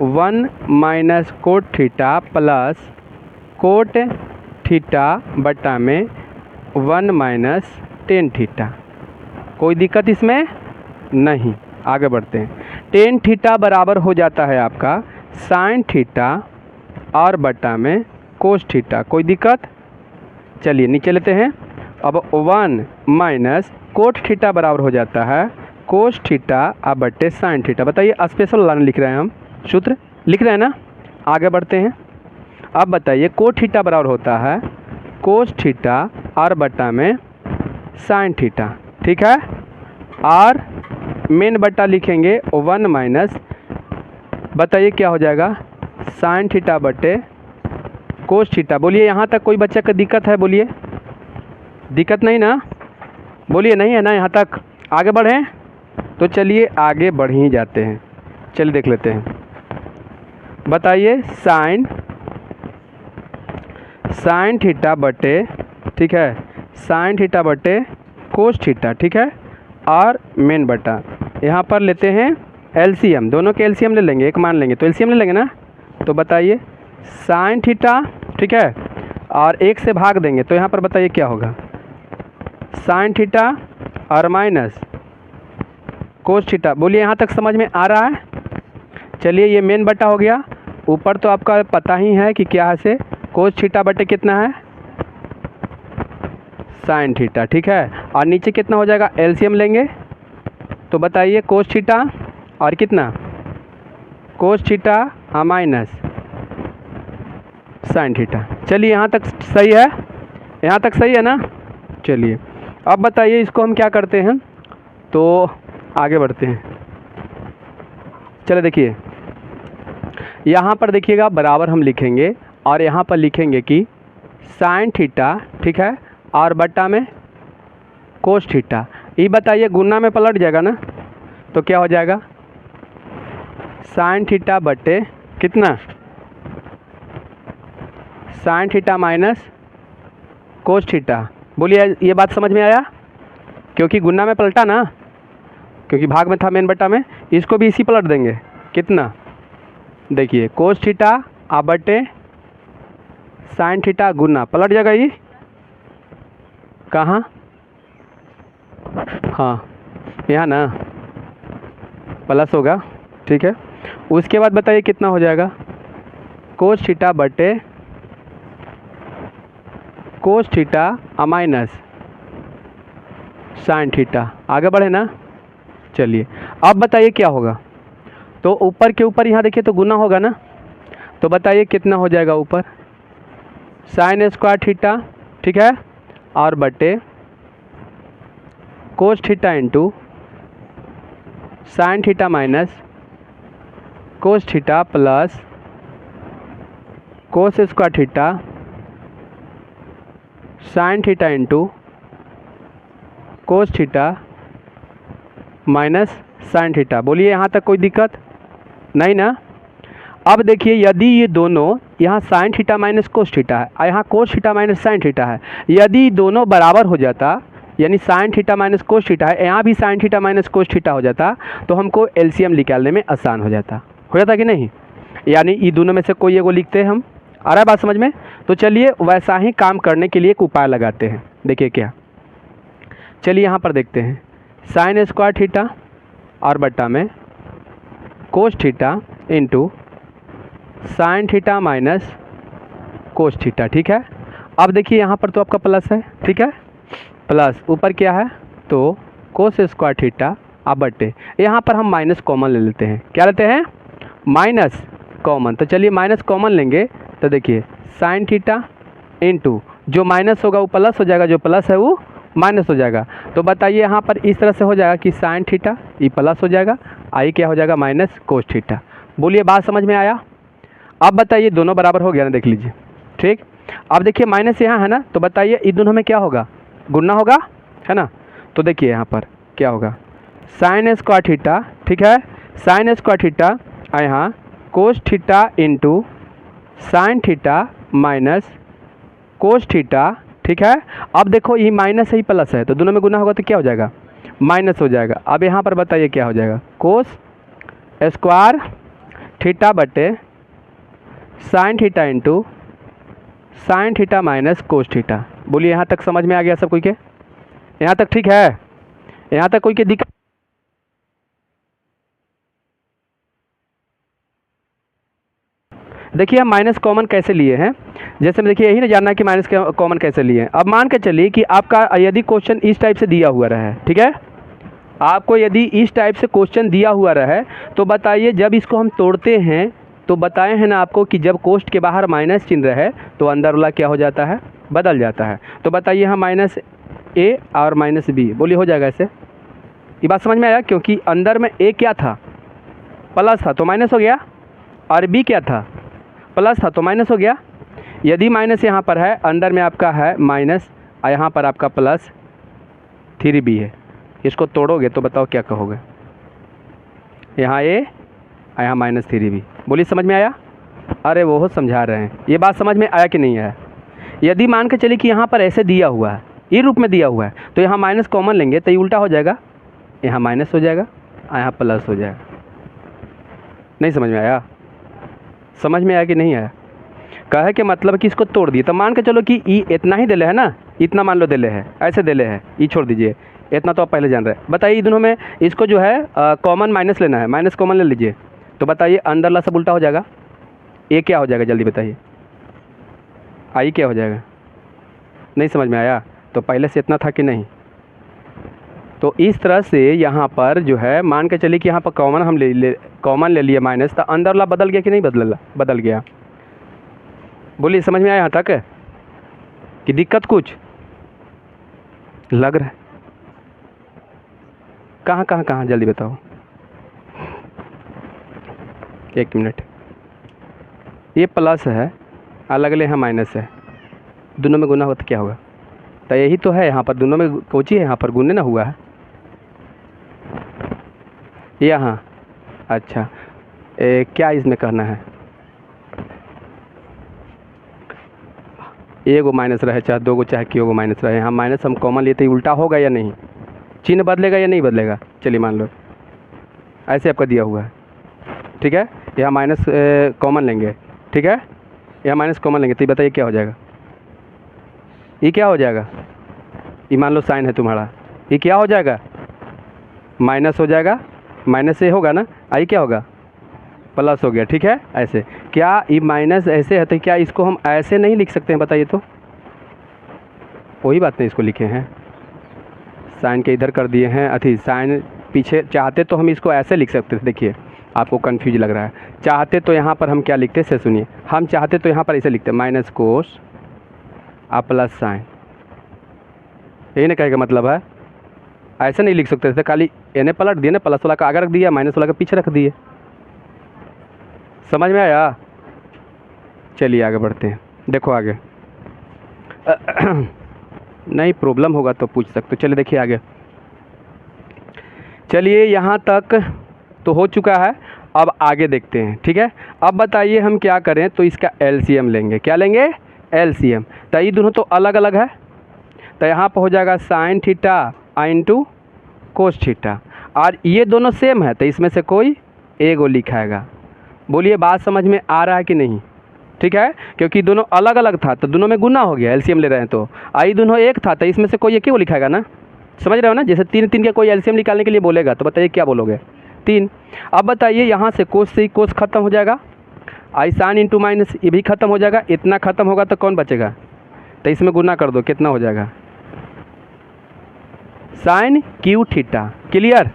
1 minus cot theta plus cot theta बट्टा में 1 माइनस टेन थीटा। कोई दिक्कत इसमें नहीं, आगे बढ़ते हैं। टेन थीटा बराबर हो जाता है आपका साइन थीटा और बट्टा में कोस थीटा। कोई दिक्कत, चलिए नीचे लेते हैं। अब 1 माइनस कोट थीटा बराबर हो जाता है कोस थीटा और बट्टे साइन थीटा। बताइए स्पेशल लाइन लिख रहे हैं हम, सूत्र लिख रहे हैं ना। आगे बढ़ते हैं। अब बताइए कोट थीटा बराबर होता है कोस थीटा और बट्टा में साइन थीटा, ठीक है। और मेन बट्टा लिखेंगे 1 माइनस, बताइए क्या हो जाएगा, साइन थीटा बट्टे कोस थीटा। बोलिए यहाँ तक कोई बच्चे का दिक्कत है, बोलिए दिक्कत नहीं ना, बोलिए नहीं है ना यहाँ तक। आगे बढ़ें, तो चलिए आगे बढ़ ही जाते हैं। चलिए देख लेते हैं। बताइए साइन थीटा बटे, ठीक है, साइन थीटा बटे कोस थीटा, ठीक है। और मेन बटा यहाँ पर लेते हैं एलसीएम, दोनों के एलसीएम ले लेंगे, एक मान लेंगे तो एलसीएम ले लेंगे ना। तो बताइए साइन थीटा, ठीक है, और एक से भाग देंगे तो यहाँ पर बताइए क्या होगा, साइन थीटा और माइनस कोस थीटा। बोलिए यहाँ तक समझ में आ रहा है। चलिए ये मेन बटा हो गया। ऊपर तो आपका पता ही है कि क्या है, से कोस थीटा बटे कितना है, साइन थीटा, ठीक है। और नीचे कितना हो जाएगा, एलसीएम लेंगे तो बताइए कोस थीटा और कितना, कोस थीटा और माइनस साइन थीटा। चलिए यहाँ तक सही है, यहाँ तक सही है ना। चलिए अब बताइए इसको हम क्या करते हैं, तो आगे बढ़ते हैं। चलिए देखिए यहाँ पर देखिएगा बराबर हम लिखेंगे और यहाँ पर लिखेंगे कि साइन थीटा, ठीक है, और बट्टा में कोस थीटा। ये बताइए गुना में पलट जाएगा ना, तो क्या हो जाएगा, साइन थीटा बटे कितना, sign theta minus cos theta. बोलिए ये बात समझ में आया, क्योंकि गुना में पलटा ना, क्योंकि भाग में था मेन बट्टा में, इसको भी इसी पलट देंगे। कितना, देखिए कोस थीटा आ बटे साइन थीटा गुना पलट जाएगा। ये कहाँ, हाँ यहाँ ना प्लस होगा, ठीक है। उसके बाद बताइए कितना हो जाएगा, कोस थीटा बटे cos theta minus sine theta. आगे बढ़े ना, चलिए अब बताइए क्या होगा। तो ऊपर के ऊपर यहाँ देखिए तो गुना होगा ना, तो बताइए कितना हो जाएगा ऊपर, साइन स्क्वायर थीटा, ठीक है, और बटे cos theta into sine theta minus cos theta plus cos square theta sine theta into cos theta minus sine theta. बोलिए यहाँ तक कोई दिक्कत नहीं ना। अब देखिए यदि ये दोनों, यहाँ sign theta minus cos theta है और यहाँ cos theta minus sine theta है, यदि दोनों बराबर हो जाता, यानी sign theta minus cos theta है, यहाँ भी sign theta minus cos theta हो जाता, तो हमको एलसीएम निकालने में आसान हो जाता कि नहीं। यानी ये दोनों में से कोई एगो लिखते हैं हम। आ रहा है बात समझ में। तो चलिए वैसा ही काम करने के लिए एक उपाय लगाते हैं। देखिए क्या, चलिए यहाँ पर देखते हैं, साइन स्क्वायर थीटा और बट्टा में cos theta into sine theta minus cos theta, ठीक है। अब देखिए यहाँ पर तो आपका प्लस है, ठीक है, प्लस ऊपर क्या है तो कोस स्क्वायर थीटा अब बट्टे, यहाँ पर हम माइनस कॉमन ले लेते हैं। क्या लेते हैं, माइनस कॉमन। तो चलिए माइनस कॉमन लेंगे तो देखिए साइन थीटा इंटू जो माइनस होगा वो प्लस हो जाएगा, जो प्लस है वो माइनस हो जाएगा। तो बताइए यहाँ पर इस तरह से हो जाएगा कि साइन थीटा ये प्लस हो जाएगा, आई क्या हो जाएगा माइनस कोस थीटा। बोलिए बात समझ में आया। अब बताइए दोनों बराबर हो गया ना, देख लीजिए, ठीक। अब देखिए माइनस यहाँ है ना, तो बताइए इन दोनों में क्या होगा, गुना होगा, है ना। तो देखिए यहाँ पर क्या होगा, साइन स्क्वायर थीटा, ठीक है, साइन स्क्वायर थीटा और यहाँ cos theta into sine theta minus cos theta, ठीक है। अब देखो ये माइनस है, ही प्लस है, तो दोनों में गुना होगा तो क्या हो जाएगा, माइनस हो जाएगा। अब यहाँ पर बताइए क्या हो जाएगा, कोस स्क्वायर थीटा बटे sign theta into sine theta minus cos theta. बोलिए यहाँ तक समझ में आ गया सब कोई के, यहाँ तक ठीक है, यहाँ तक कोई के दिक्कत। देखिए हम माइनस कॉमन कैसे लिए हैं, जैसे में देखिए यही ना जानना है कि माइनस कॉमन कैसे लिए हैं। अब मान के चलिए कि आपका यदि क्वेश्चन इस टाइप से दिया हुआ रहा है, ठीक है, आपको यदि इस टाइप से क्वेश्चन दिया हुआ रहा है, तो बताइए जब इसको हम तोड़ते हैं तो बताए हैं ना आपको कि जब कोष्ट के बाहर माइनस चिन्ह रहे तो अंदर वाला क्या हो जाता है, बदल जाता है। तो बताइए यहाँ माइनस ए और माइनस बी, बोलिए हो जाएगा ऐसे। ये बात समझ में आया, क्योंकि अंदर में ए क्या था, प्लस था तो माइनस हो गया, और बी क्या था, प्लस था तो माइनस हो गया। यदि माइनस यहाँ पर है, अंदर में आपका है माइनस और यहाँ पर आपका प्लस 3b है, इसको तोड़ोगे तो बताओ क्या कहोगे, यहाँ ए और यहाँ माइनस 3b। बोलिए समझ में आया। अरे वो समझा रहे हैं, ये बात समझ में आया कि नहीं आया। यदि मान के चलिए कि यहाँ पर ऐसे दिया हुआ है, ये रूप में दिया हुआ है, तो यहाँ माइनस कॉमन लेंगे तो ये उल्टा हो जाएगा, यहाँ माइनस हो जाएगा और यहाँ प्लस हो जाएगा। नहीं समझ में आया, समझ में आया कि नहीं आया। कहे के मतलब कि इसको तोड़ दिए, तो मान के चलो कि ई इतना ही दिले है ना, इतना मान लो दिले है, ऐसे दिले है, ई छोड़ दीजिए, इतना तो आप पहले जान रहे हैं। बताइए दोनों में इसको जो है कॉमन माइनस लेना है, माइनस कॉमन ले लीजिए, तो बताइए अंदर ला सब उल्टा हो जाएगा, ए क्या हो जाएगा जल्दी बताइए, आई क्या हो जाएगा। नहीं समझ में आया, तो पहले से इतना था कि नहीं। तो इस तरह से यहाँ पर जो है मान के चलिए कि यहाँ पर कॉमन हम कॉमन ले लिए माइनस, तो अंदर ला बदल गया कि नहीं बदल गया। बोलिए समझ में आया यहाँ तक कि दिक्कत कुछ लग रहा है, कहाँ जल्दी बताओ, एक मिनट। ये प्लस है, अलग ले यहाँ माइनस है, दोनों में गुना हो तो क्या होगा, तो यही तो है, यहाँ पर दोनों में कोची है, यहाँ पर गुने ना हुआ है यहाँ। अच्छा क्या इसमें करना है, एगो माइनस रहे चाहे दो गो चाहे क्यों गो माइनस रहे, यहाँ माइनस हम कॉमन लेते ही उल्टा होगा या नहीं, चिन्ह बदलेगा या नहीं बदलेगा। चलिए मान लो ऐसे आपका दिया हुआ है, ठीक है, यहाँ माइनस कॉमन लेंगे, ठीक है, यहाँ माइनस कॉमन लेंगे, तो ये बताइए क्या हो जाएगा, ये क्या हो जाएगा, ये मान लो साइन है तुम्हारा, ये क्या हो जाएगा, माइनस हो जाएगा, माइनस से होगा ना, आई क्या होगा, प्लस हो गया, ठीक है। ऐसे क्या ये माइनस ऐसे है, तो क्या इसको हम ऐसे नहीं लिख सकते हैं बताइए तो, वही बात नहीं इसको लिखे हैं, साइन के इधर कर दिए हैं, अथी साइन पीछे। चाहते तो हम इसको ऐसे लिख सकते थे, देखिए आपको कन्फ्यूज लग रहा है। चाहते तो यहाँ पर हम क्या लिखते से सुनिए, हम चाहते तो यहाँ पर ऐसे लिखते माइनस कोस आ प्लस साइन, यही ना कहेगा मतलब है। ऐसे नहीं लिख सकते थे, खाली इन्हें पलट दिए ना, प्लस वाला का आगे रख दिया, माइनस वाला का पीछे रख दिए। समझ में आया? चलिए आगे बढ़ते हैं। देखो आगे नहीं प्रॉब्लम होगा तो पूछ सकते हो। चलिए देखिए आगे, चलिए यहाँ तक तो हो चुका है, अब आगे देखते हैं। ठीक है, अब बताइए हम क्या करें, तो इसका एलसीएम लेंगे। क्या लेंगे? एलसीएम। तो ये दोनों तो अलग अलग है, तो यहाँ पर हो जाएगा sine theta into cos theta, और ये दोनों सेम है तो इसमें से कोई एगो लिखाएगा। बोलिए बात समझ में आ रहा है कि नहीं? ठीक है, क्योंकि दोनों अलग अलग था तो दोनों में गुना हो गया, एलसीएम ले रहे हैं तो आई दोनों एक था तो इसमें से कोई एक ही वो लिखाएगा ना। समझ रहे हो ना? जैसे 3 3 का कोई एलसीएम निकालने के लिए बोलेगा तो बताइए क्या बोलोगे? 3। अब बताइए यहाँ से कोस से ही कोस खत्म हो जाएगा, आई साइन इंटू माइनस ये भी खत्म हो जाएगा, इतना खत्म होगा तो कौन बचेगा? तो इसमें गुना कर दो, कितना हो जाएगा? साइन क्यू थीटा। क्लियर?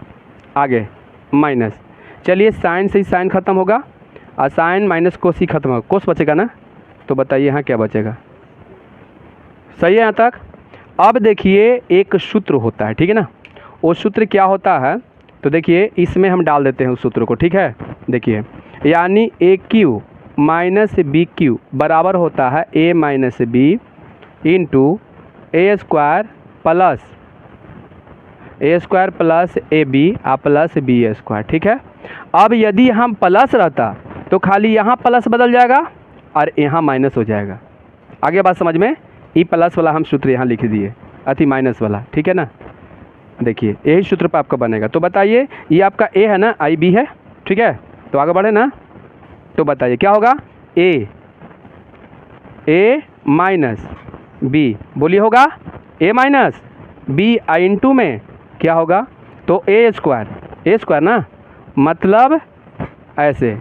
आगे माइनस, चलिए साइन से ही साइन खत्म होगा और साइन माइनस कोस ही खत्म होगा, कोस बचेगा ना। तो बताइए यहाँ क्या बचेगा? सही है यहाँ तक? अब देखिए एक सूत्र होता है, ठीक है ना, वो सूत्र क्या होता है तो देखिए इसमें हम डाल देते हैं उस सूत्र को। ठीक है, देखिए यानी A cube minus B cube बराबर होता है A minus B into A square plus A B plus B square. ठीक है, अब यदि हम प्लस रहता तो खाली यहाँ प्लस बदल जाएगा और यहाँ माइनस हो जाएगा। आगे बात समझ में? ई प्लस वाला हम सूत्र यहाँ लिख दिए, अति माइनस वाला। ठीक है ना, देखिए यही सूत्र पर आपका बनेगा। तो बताइए ये आपका ए है ना, आई बी है। ठीक है, तो आगे बढ़े ना, तो बताइए क्या होगा? ए माइनस बी, बोलिए होगा ए माइनस बी आई इंटू में क्या होगा तो ए स्क्वायर ना, मतलब ऐसे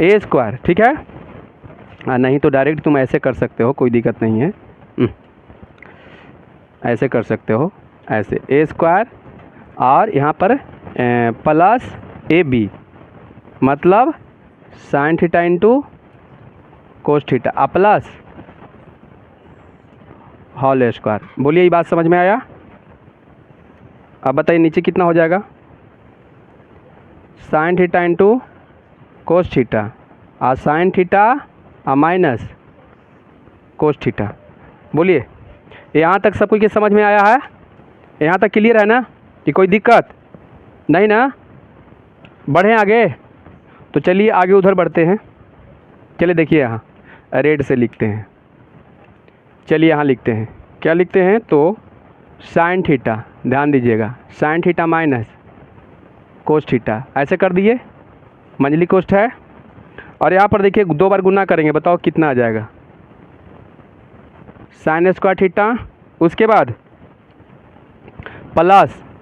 ए स्क्वायर। ठीक है, नहीं तो डायरेक्ट तुम ऐसे कर सकते हो, कोई दिक्कत नहीं है, ऐसे कर सकते हो, ऐसे ए स्क्वायर और यहाँ पर प्लस ए बी, मतलब sine theta into cos theta plus whole square. बोलिए ये बात समझ में आया? अब बताइए नीचे कितना हो जाएगा? Sine theta into cos theta और साइन थीटा और माइनस कोस थीटा। बोलिए यहाँ तक सब कुछ समझ में आया है? यहाँ तक क्लियर है ना कि कोई दिक्कत नहीं ना? बढ़ें आगे? तो चलिए आगे उधर बढ़ते हैं। चलिए देखिए यहाँ रेड से लिखते हैं। चलिए यहाँ लिखते हैं, क्या लिखते हैं तो साइन थीटा, ध्यान दीजिएगा, sign theta minus cos theta, ऐसे कर दिए, मंझली कोष्ठ है। और यहाँ पर देखिए 2 बार गुना करेंगे, बताओ कितना आ जाएगा? साइन स्क्वायर थीटा, उसके बाद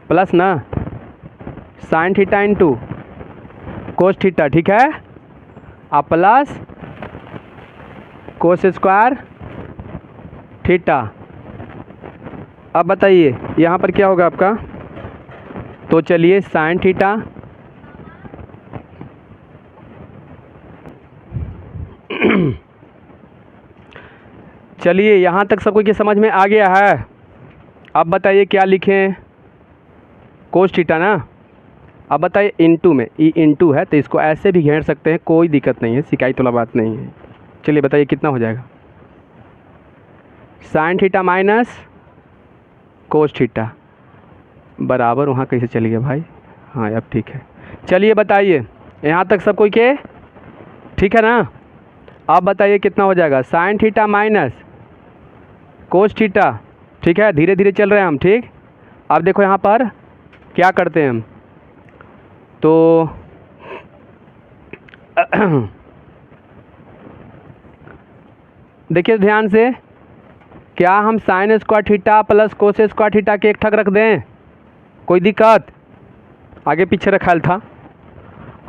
प्लस ना sign theta into cos theta. ठीक है, और प्लस कोस स्क्वायर थीटा। अब बताइए यहाँ पर क्या होगा आपका? तो चलिए साइन थीटा चलिए यहाँ तक सबको क्या समझ में आ गया है? अब बताइए क्या लिखें? कोस थीटा ना। अब बताइए इंटू में, ई इंटू है तो इसको ऐसे भी घेर सकते हैं, कोई दिक्कत नहीं है, शिकायत वाला बात नहीं है। चलिए बताइए कितना हो जाएगा? Sine theta minus cos theta बराबर, वहाँ कैसे चली गया भाई? हाँ अब ठीक है। चलिए बताइए यहाँ तक सब कोई के ठीक है ना? अब बताइए कितना हो जाएगा? Sine theta minus cos theta. ठीक है, धीरे धीरे चल रहे हैं हम। ठीक, अब देखो यहाँ पर क्या करते हैं हम, तो देखिए ध्यान से, क्या हम sine square theta plus cos square theta के एक ठक रख दें? कोई दिक्कत? आगे पीछे रखा था।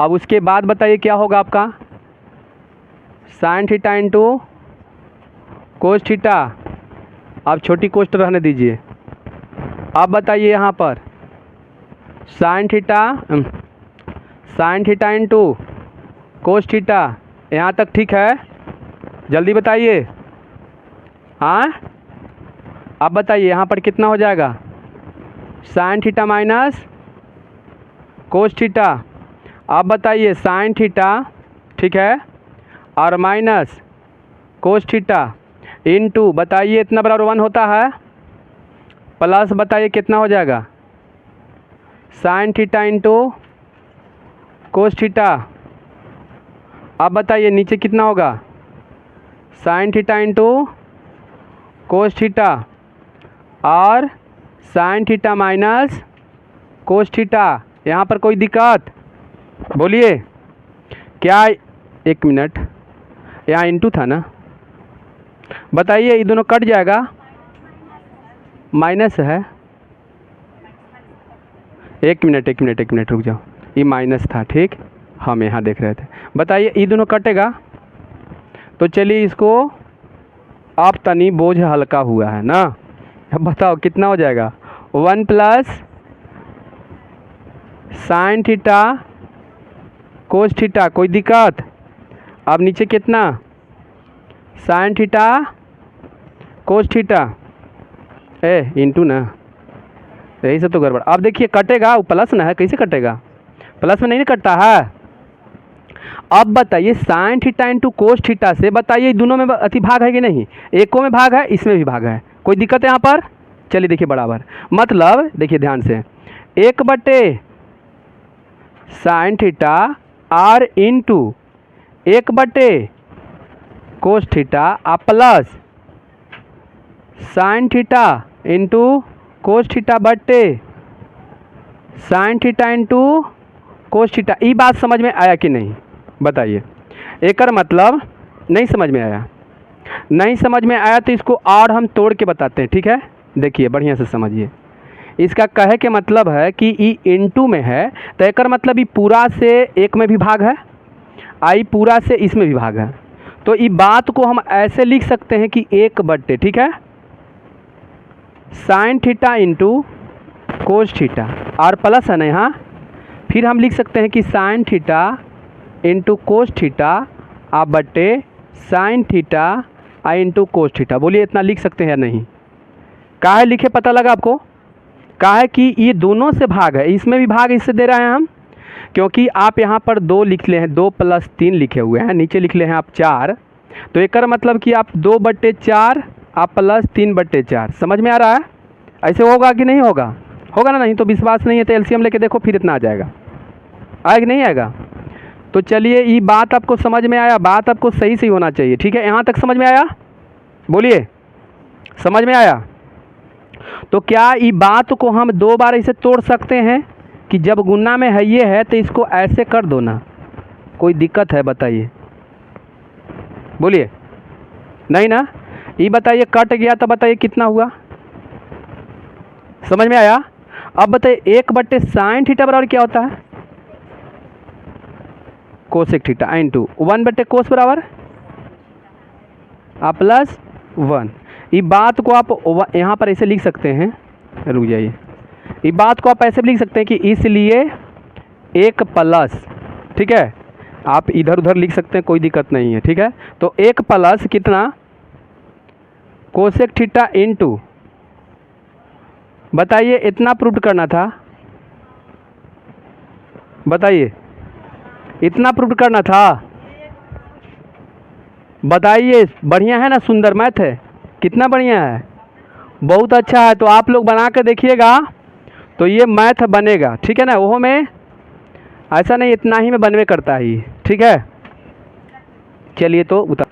अब उसके बाद बताइए क्या होगा आपका? Sign theta into cos theta आप छोटी कोष्ट रहने दीजिए। अब बताइए यहाँ पर sign theta into cos theta, यहाँ तक ठीक है? जल्दी बताइए। हाँ, अब बताइए यहाँ पर कितना हो जाएगा? Sine theta minus cos theta. अब बताइए साइन थीटा, ठीक है, और माइनस कोस थीटा इंटू, बताइए इतना बराबर 1 होता है, प्लस बताइए कितना हो जाएगा? Sine theta into cos theta. अब बताइए नीचे कितना होगा? Sine theta into cos theta और sine theta minus cos theta. यहाँ पर कोई दिक्कत? बोलिए क्या? एक मिनट, यहाँ इंटू था ना, बताइए ये दोनों कट जाएगा? माइनस है। एक मिनट रुक जाओ, ये माइनस था, ठीक, हम यहाँ देख रहे थे। बताइए ये दोनों कटेगा? तो चलिए इसको, आप तनी बोझ हल्का हुआ है ना, अब बताओ कितना हो जाएगा? 1 plus sine theta cos theta, कोई दिक्कत? अब नीचे कितना? Sine theta cos theta into ना, यही सब तो गड़बड़। अब देखिए कटेगा, वो प्लस ना है, कैसे कटेगा? प्लस में नहीं ना कटता है। अब बताइए sign theta into cos theta से, बताइए दोनों में अति भाग है कि नहीं? एको में भाग है, इसमें भी भाग है, कोई दिक्कत है यहाँ पर? चलिए देखिए बराबर, मतलब देखिए ध्यान से, 1/, साइन थीटा आर इंटू 1/, कोस थीटा आ plus sine theta into cos theta बट्टे sine theta into cos theta. ये बात समझ में आया कि नहीं? बताइए। एक मतलब नहीं समझ में आया? नहीं समझ में आया तो इसको और हम तोड़ के बताते हैं, ठीक है? देखिए बढ़िया से समझिए। इसका कहे के मतलब है कि ई इंटू में है तो एक मतलब ई पूरा से एक में भी भाग है, आई पूरा से इसमें भी भाग है। तो ई बात को हम ऐसे लिख सकते हैं कि 1/, ठीक है, sine theta into cos theta और प्लस है ना यहाँ, फिर हम लिख सकते हैं कि sine theta into cos theta आ बट्टे साइन थीटा आ इंटू कोस थीटा। बोलिए इतना लिख सकते हैं या नहीं? काहे लिखे पता लगा आपको? काहे कि ये दोनों से भाग है, इसमें भी भाग इससे दे रहे हैं हम, क्योंकि आप यहाँ पर 2 लिख ले हैं, 2 + 3 लिखे हुए हैं, नीचे लिख ले हैं आप 4, तो एक मतलब कि आप 2/4 आप प्लस 3/4। समझ में आ रहा है? ऐसे होगा कि नहीं होगा? होगा ना? नहीं तो विश्वास नहीं है तो एलसीएम लेके देखो, फिर इतना आ जाएगा। आएगा नहीं आएगा? तो चलिए ये बात आपको समझ में आया? बात आपको सही सही होना चाहिए, ठीक है? यहाँ तक समझ में आया? बोलिए समझ में आया? तो क्या ये बात को हम 2 बार ऐसे तोड़ सकते हैं कि जब गुना में है ये है तो इसको ऐसे कर दो ना, कोई दिक्कत है? बताइए, बोलिए। नहीं ना? ये बताइए कट गया तो बताइए कितना हुआ? समझ में आया? अब बताइए 1/, साइन थीटा बराबर क्या होता है? कोसेक थीटा इंटू 1/, कोस बराबर आ प्लस 1। ये बात को आप यहाँ पर ऐसे लिख सकते हैं, रुक जाइए, ये बात को आप ऐसे भी लिख सकते हैं कि इसलिए 1 प्लस, ठीक है, आप इधर उधर लिख सकते हैं, कोई दिक्कत नहीं है, ठीक है? तो 1 प्लस कितना? कोसेक थीटा इंटू, बताइए इतना प्रूव करना था, बताइए इतना प्रूव करना था, बताइए। बढ़िया है ना? सुंदर मैथ है, कितना बढ़िया है, बहुत अच्छा है। तो आप लोग बना के देखिएगा तो ये मैथ बनेगा, ठीक है ना? वो में ऐसा नहीं इतना ही में बनवे करता ही, ठीक है? चलिए तो उतार